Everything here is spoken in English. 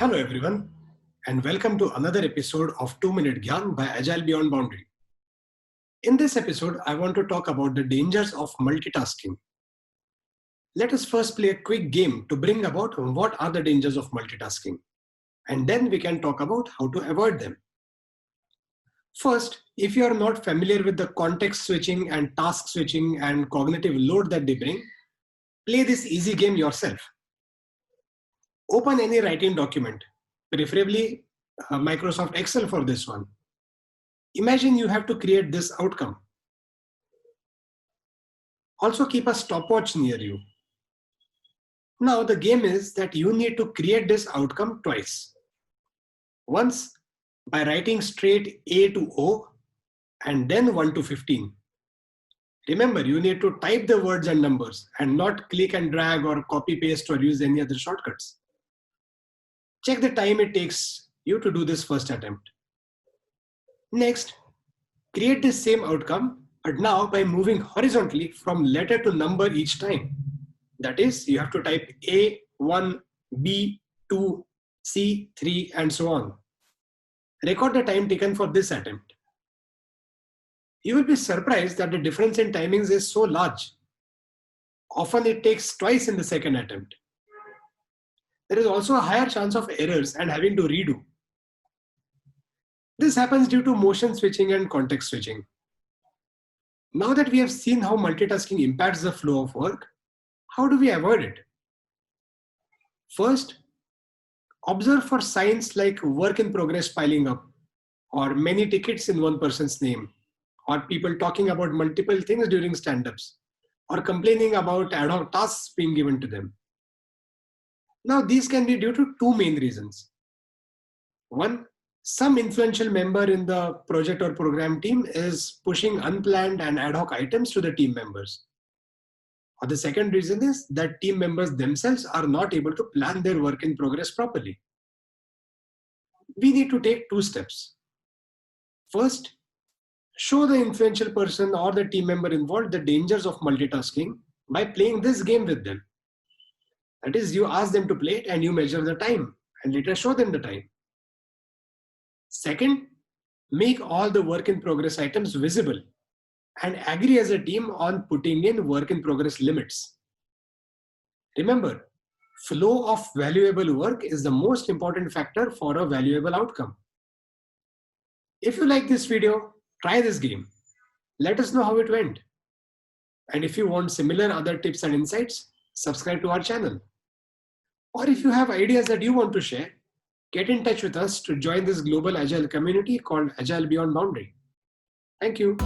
Hello everyone, and welcome to another episode of 2 Minute Gyan by Agile Beyond Boundary. In this episode, I want to talk about the dangers of multitasking. Let us first play a quick game to bring about what are the dangers of multitasking, and then we can talk about how to avoid them. First, if you are not familiar with the context switching and task switching and cognitive load that they bring, play this easy game yourself. Open any writing document, preferably Microsoft Excel for this one. Imagine you have to create this outcome. Also keep a stopwatch near you. Now the game is that you need to create this outcome twice. Once by writing straight A to O and then 1 to 15. Remember, you need to type the words and numbers and not click and drag or copy paste or use any other shortcuts. Check the time it takes you to do this first attempt. Next, create the same outcome, but now by moving horizontally from letter to number each time. That is, you have to type A, 1, B, 2, C, 3, and so on. Record the time taken for this attempt. You will be surprised that the difference in timings is so large. Often it takes twice in the second attempt. There is also a higher chance of errors and having to redo. This happens due to motion switching and context switching. Now that we have seen how multitasking impacts the flow of work, how do we avoid it? First, observe for signs like work in progress piling up, or many tickets in one person's name, or people talking about multiple things during stand-ups, or complaining about ad hoc tasks being given to them. Now, these can be due to two main reasons. One, some influential member in the project or program team is pushing unplanned and ad hoc items to the team members. Or the second reason is that team members themselves are not able to plan their work in progress properly. We need to take two steps. First, show the influential person or the team member involved the dangers of multitasking by playing this game with them. That is, you ask them to play it and you measure the time and later show them the time. Second, make all the work in progress items visible and agree as a team on putting in work in progress limits. Remember, flow of valuable work is the most important factor for a valuable outcome. If you like this video, try this game. Let us know how it went. And if you want similar other tips and insights, subscribe to our channel. Or if you have ideas that you want to share, get in touch with us to join this global Agile community called Agile Beyond Boundary. Thank you.